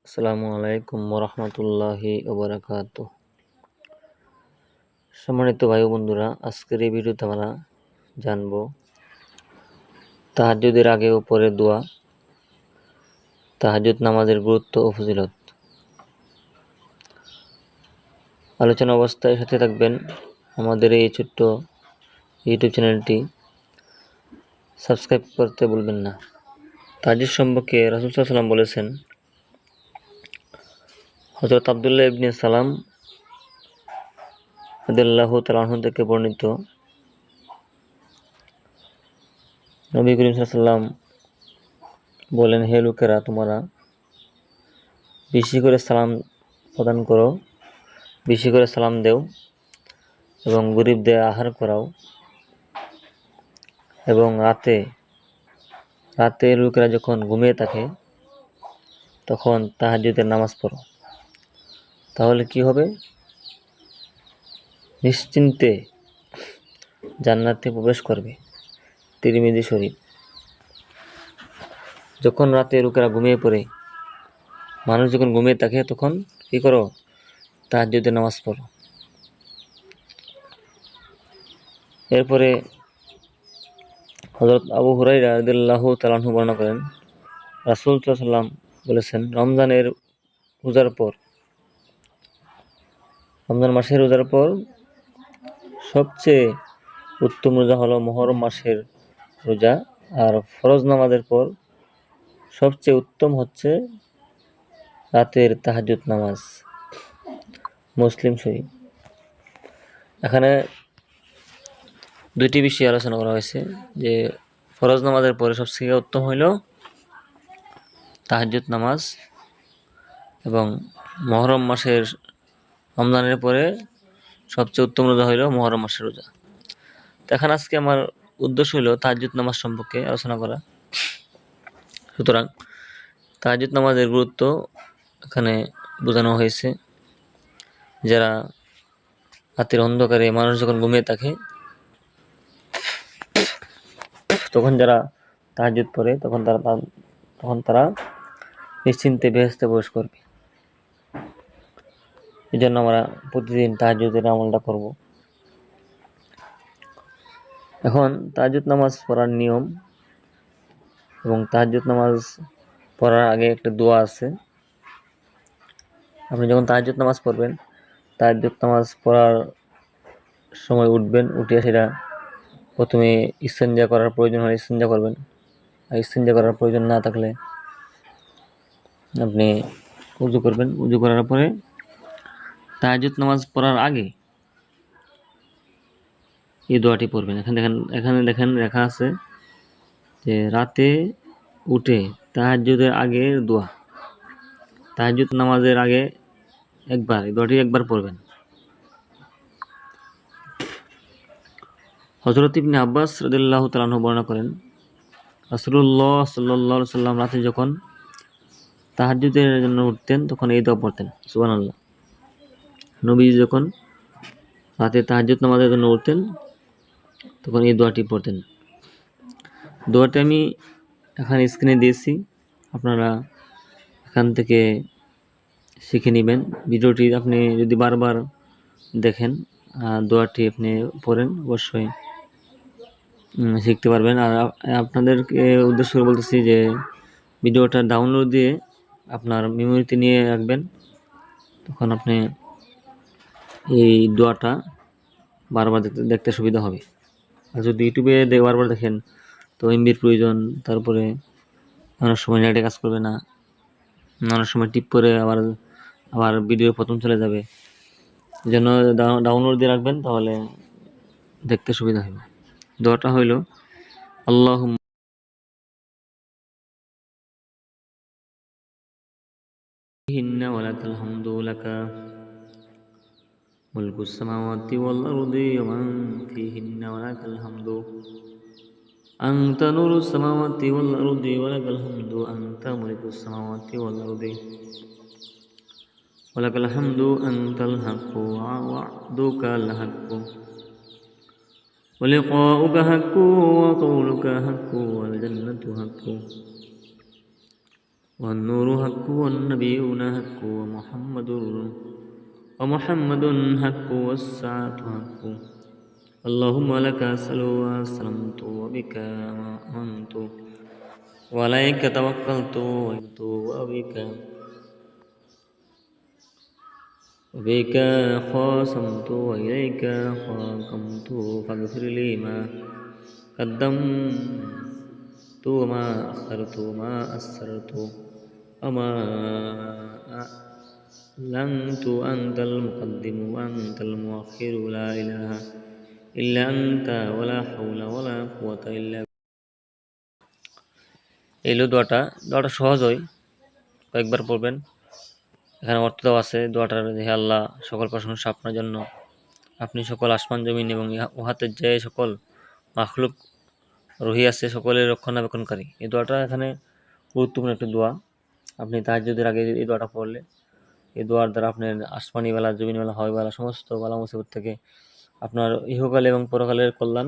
আসসালামু আলাইকুম ওরহমতুল্লাহি ওবারাকাতুহ। সম্মানিত ভাই বন্ধুরা, আজকের এই ভিডিওতে আমরা জানব তাহাজ্জুদের আগে ও পরে দোয়া, তাহাজ্জুদ নামাজের গুরুত্ব ও ফজিলত। আলোচনা অবস্থায় সাথে থাকবেন। আমাদের এই ছোট্ট ইউটিউব চ্যানেলটি সাবস্ক্রাইব করতে ভুলবেন না। তাহাজ্জুদ সম্পর্কে রাসূল সাল্লাল্লাহু আলাইহি ওয়াসাল্লাম বলেছেন, হযরত আব্দুল্লাহ ইবনে সালাম রাদিয়াল্লাহু তাআলা আনহু থেকে বর্ণিত, নবী করিম সাল্লাল্লাহু আলাইহি ওয়াসাল্লাম বলেন, হে লোকেরা, তোমরা বেশি করে সালাম প্রদান করো, বেশি করে সালাম দেও এবং গরিবদের আহার করাও, এবং রাতে লোকেরা যখন ঘুমিয়ে থাকে তখন তাহাজ্জুদের নামাজ পড়ো। তাহলে কি হবে? নিশ্চিন্তে জান্নাতে প্রবেশ করবে। তিরমিজি শরীফ। যখন রাতে লোকেরা ঘুমিয়ে পড়ে, মানুষ যখন ঘুমিয়ে থাকে, তখন কি করো? তাহাজ্জুদের নামাজ পড়ো। এরপরে হযরত আবু হুরায়রা রাদিয়াল্লাহু তাআলা আনহু বর্ণনা করেন, রাসূল সাল্লাল্লাহু আলাইহি ওয়াসাল্লাম বলেছেন, রমজান মাসের রোজার পর সবচেয়ে উত্তম রোজা হলো মুহররম মাসের রোজা, আর ফরজ নামাজের পর সবচেয়ে উত্তম হচ্ছে রাতের তাহাজ্জুদ নামাজ। মুসলিম শরীফ। এখানে দুইটি বিষয় আলোচনা করা হয়েছে, যে ফরজ নামাজের পরে সবচেয়ে উত্তম হইল তাহাজ্জুদ নামাজ, এবং মুহররম মাসের রমজানের পরে সবচেয়ে উত্তম রোজা হইল মুহররম মাসের রোজা। তো এখন আজকে আমার উদ্দেশ্য হইল তাহাজ্জুদ নামাজ সম্পর্কে আলোচনা করা। সুতরাং তাহাজ্জুদ নামাজের গুরুত্ব এখানে বোঝানো হয়েছে। যারা রাতের অন্ধকারে মানুষ যখন ঘুমিয়ে থাকে, তখন যারা তাহাজ্জুদ পড়ে তখন তারা নিশ্চিন্তে বেহেশতে প্রবেশ করবে। এই জন্য আমরা প্রতিদিন তাহাজ্জুদের আমলটা করব। এখন তাহাজ্জুদ নামাজ পড়ার নিয়ম এবং তাহাজ্জুদ নামাজ পড়ার আগে একটা দোয়া আছে। আপনি যখন তাহাজ্জুদ নামাজ পড়বেন, তাহাজ্জুদ নামাজ পড়ার সময় উঠবেন, উঠে সেটা প্রথমে ইস্তেঞ্জা করার প্রয়োজন হলে ইস্তেঞ্জা করবেন, আর ইস্তেঞ্জা করার প্রয়োজন না থাকলে আপনি উযু করবেন। উযু করার পরে তাহাজ্জুদ নামাজ পড়ার আগে এই দোয়াটি পড়বেন। এখানে দেখেন লেখা আছে যে রাতে উঠে তাহাজ্জুদের আগে দোয়া। তাহাজ্জুদ নামাজের আগে একবার এই দোয়াটি একবার পড়বেন। হযরত ইবনে আব্বাস রাদিয়াল্লাহু তাআলা আনহু বর্ণনা করেন, রাসূলুল্লাহ সাল্লাল্লাহু আলাইহি ওয়াসাল্লাম রাতে যখন তাহাজ্জুদের জন্য উঠতেন তখন এই দোয়া পড়তেন। সুবহানাল্লাহ। নবী যখন রাতে তাহাজ্জুদ নামাজের জন্য উঠতেন তখন এই দোয়াটি পড়তেন। দোয়াটি আমি এখানে স্ক্রিনে দিয়েছি, আপনারা এখান থেকে শিখে নেবেন। ভিডিওটি আপনি যদি বারবার দেখেন, দোয়াটি আপনি পড়েন, অবশ্যই শিখতে পারবেন। আর আপনাদেরকে উদ্দেশ্য করে বলতেছি যে ভিডিওটা ডাউনলোড দিয়ে আপনার মেমোরিতে নিয়ে রাখবেন, তখন আপনি এই দোয়াটা বারবার দেখতে সুবিধা হবে। আর যদি ইউটিউবে বারবার দেখেন তো এমবির প্রয়োজন, তারপরে অনেক সময় নেটে কাজ করবে না, অনেক সময় টিপ করে আবার ভিডিও প্রথম চলে যাবে। এই জন্য ডাউনলোড দিয়ে রাখবেন, তাহলে দেখতে সুবিধা হবে। দোয়াটা হইল, আল্লাহুম্মা হিন্না ওয়া লাকাল হামদু লাকা মুলকুস সামাওয়াতি ওয়াল আরদি ওয়া মান ফীহিন্না ওয়া লাকাল হামদু আনতা নূরুস সামাওয়াতি ওয়াল আরদি ওয়া লাকাল হামদু আনতা মালিকুস সামাওয়াতি ওয়াল আরদি ওয়া লাকাল হামদু আনতাল হাক্কু ওয়া ওয়া'দুকাল হাক্কু ওয়া লিকাউকা হাক্কু ওয়া কওলুকা হাক্কু ওয়াল জান্নাতু হাক্কু والنور حق والنبيون حق ومحمد حق والساعة حق اللهم لك أسأل وأسلمت وبك آمنت وعليك توكلت وبك خاصمت وإليك حاكمت فاغفر لي ما قدمت وما أخرت وما أسررت وما أعلنت أنت المقدم وأنت المؤخر لا إله إلا أنت ولا حول ولا قوة إلا بك এই হলো দোয়াটা সহজ হয়, কয়েকবার পড়বেন। এখানে অর্থ দেওয়া আছে দোয়াটার, হে আল্লাহ, সকল প্রশংসা আপনার জন্য, আপনি সকল আসমান জমিন এবং উহাতে যে সকল মাখলুক রহিয়াছে সকলের রক্ষণাবেক্ষণকারী। এই দোয়াটা এখানে গুরুত্বপূর্ণ একটি দোয়া। আপনি তাহাজ্জুদের আগে এই দোয়াটা পড়লে, এই দোয়ার দ্বারা আপনার আসমানি বেলা, জমিন বেলা, হাওয়াই বেলা সমস্ত বালা মুসিবত থেকে আপনার ইহকাল এবং পরকালের কল্যাণ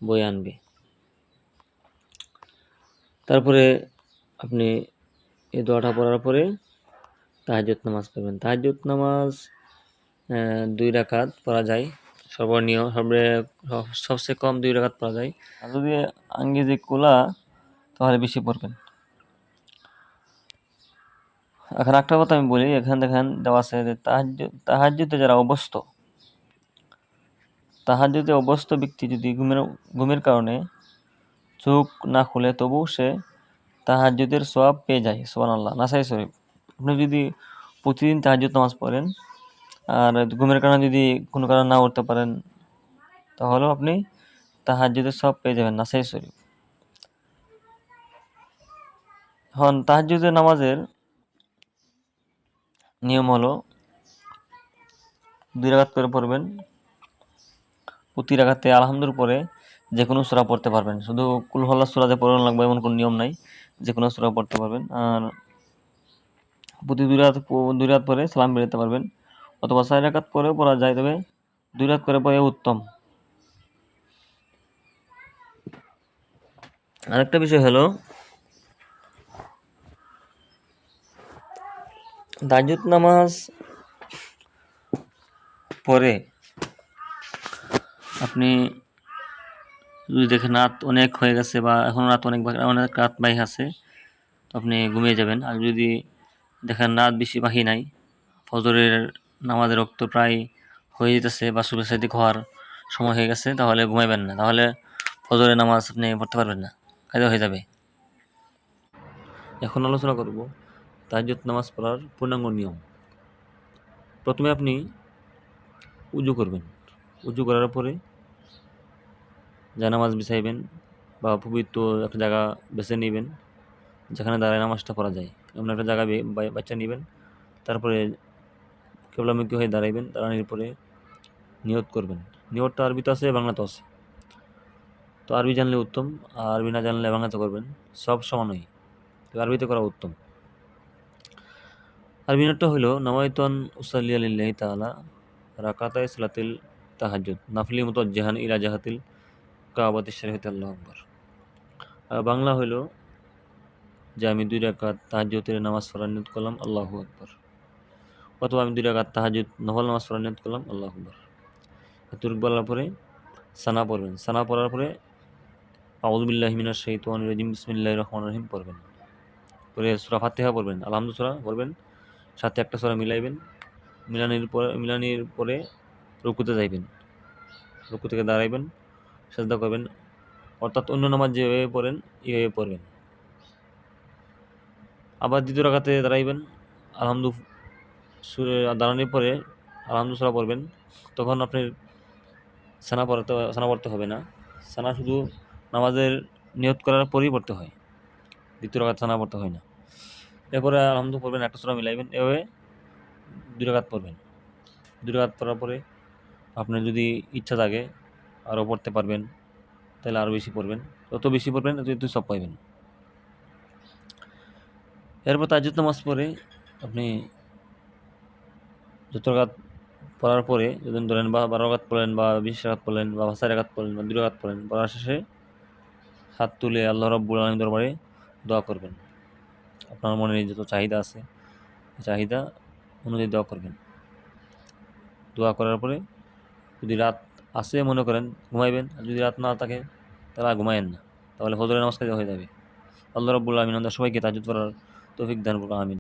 বয়ে আনবে। তারপরে আপনি এই দোয়াটা পড়ার পরে তাহাজ্জুদ নামাজ পড়বেন। তাহাজ্জুদ নামাজ 2 রাকাত পড়া যায়, সবচেয়ে কম 2 রাকাত পড়া যায়। আর যদি আঙ্গিজি খোলা তাহলে বেশি পড়বেন। এখন একটা কথা আমি বলি, এখানে দেখেন দেওয়া আছে যে তাহাজ্জুদে যারা অভ্যস্ত ব্যক্তি যদি ঘুমের কারণে চোখ না খুলে তবু সে তাহাজ্জুদের সওয়াব পেয়ে যায়। সুবহানাল্লাহ। নাসাই শরীফ। আপনি যদি প্রতিদিন তাহাজ্জুদ নামাজ পড়েন আর ঘুমের কারণে যদি কোনো কারণে না উঠতে পারেন, তাহলেও আপনি তাহাজ্জুদের সওয়াব পেয়ে যাবেন। নাসাই শরীফ। এখন তাহাজ্জুদের নামাজের নিয়ম হলো 2 রাকাত করে পড়বেন। প্রতি রাকাতে আলহামদুর পরে যে কোনো সূরা পড়তে পারবেন। শুধু কুল হুয়াল্লাহ সূরা যে পড়ানো লাগবে এমন কোনো নিয়ম নাই, যে কোনো সূরা পড়তে পারবেন। আর প্রতি 2 রাকাত পরে সালাম ফিরাতে পারবেন, অথবা 4 রাকাত পরেও পড়া যায়, তবে 2 রাকাত করে পড়া উত্তম। আরেকটা বিষয় হলো তাহাজ্জুদ নামাজ পরে আপনি যদি দেখেন রাত অনেক হয়ে গেছে বা এখনো রাত অনেক রাত বাকি আছে, তো আপনি ঘুমিয়ে যাবেন। আর যদি দেখেন রাত বেশি বাকি নাই, ফজরের নামাজের রক্ত প্রায় হয়ে যেতেছে বা সুবহ সাদিক হওয়ার সময় হয়ে গেছে, তাহলে ঘুমাইবেন না, তাহলে ফজরের নামাজ আপনি পড়তে পারবেন না, কাজা হয়ে যাবে। এখন আলোচনা করব তাহাজ্জুদ নামাজ পড়ার পূর্ণাঙ্গ নিয়ম। প্রথমে আপনি উজু করবেন। উজু করার পরে জানামাজ বিছাইবেন বা পবিত্র একটা জায়গা বেছে নেবেন যেখানে দাঁড়ায় নামাজটা পড়া যায়, এমন একটা জায়গা বাচ্চা নেবেন। তারপরে কেবলামুখী হয়ে দাঁড়াইবেন। দাঁড়ানোর পরে নিয়ত করবেন। নিয়তটা আরবিতে আছে, বাংলাতে আছে। তো আরবি জানলে উত্তম, আর আরবি না জানলে বাংলাতে করবেন, সব সমানই, তো আরবিতে করা উত্তম। আরবি নিয়তটা হলো নাওয়াইতুন উসাল্লি লিল্লাহি তাআলা রাকাতাই সালাতিল তাহাজ্জুদ নাফলি মুতাওয়াজ্জিহান ইলা জাহাতিল কাবাতিশ শরীফাতি আল্লাহু আকবার। আর বাংলা হলো যে আমি 2 রাকাত তাহাজ্জুদের নামাজ পড়ার নিয়ত করলাম, আল্লাহু আকবার। অথবা আমি 2 রাকাত তাহাজ্জুদ নফল নামাজ পড়ার নিয়ত করলাম, আল্লাহু আকবার। এতটুকু বলার পরে সানা পড়বেন। সানা পড়ার পরে আউযু বিল্লাহি মিনাশ শাইতানির রাজিম বিসমিল্লাহির রহমানির রহিম পড়বেন। পরে সূরা ফাতিহা পড়বেন, আলহামদু সূরা পড়বেন, সাথে একটা সূরা মিলাইবেন। মিলানির পরে রুকুতে যাইবেন। রুকু থেকে দাঁড়াইবেন, সিজদা করবেন, অর্থাৎ অন্য নামাজ যেভাবে পড়েন এইভাবে পড়বেন। আবার দ্বিতীয় রাকাতে দাঁড়াইবেন, আলহামদু দাঁড়ানোর পরে আলহামদু সূরা পড়বেন। তখন আপনার সানা পড়তে হবে না। সানা শুধু নামাজের নিয়ত করার পরেই পড়তে হয়, দ্বিতীয় রাকাত সানা পড়তে হয় না। এরপরে আলহামদু পড়বেন, একটা সূরা মিলাইবেন, এভাবে 2 রাকাত পড়বেন। 2 রাকাত পড়ার পরে আপনার যদি ইচ্ছা থাকে আরও পড়তে পারবেন, তাহলে আরও বেশি পড়বেন। যত বেশি পড়বেন তত সব পাইবেন। এরপর তাহাজ্জুদ নামাজ পড়ে আপনি যত রাকাত পড়ার পরে, যদি ধরেন 12 রাকাত পড়লেন বা 20 রাকাত পড়লেন বা 4 রাকাত পড়লেন বা 2 রাকাত পড়লেন, পড়ার শেষে হাত তুলে আল্লাহ রাব্বুল আলামিনের দরবারে দোয়া করবেন। আপনার মনে যত চাহিদা আছে চাহিদা অনুযায়ী দোয়া করবেন। দোয়া করার পরে যদি রাত আসে মনে করেন ঘুমাইবেন, আর যদি রাত না থাকে তাহলে আর ঘুমায়েন না, তাহলে ফজরের নামাজ কাজা হয়ে যাবে। আল্লাহ রাব্বুল আমিন আমাদের সবাইকে তাহাজ্জুদ পড়ার তৌফিক দান করুন, আমিন।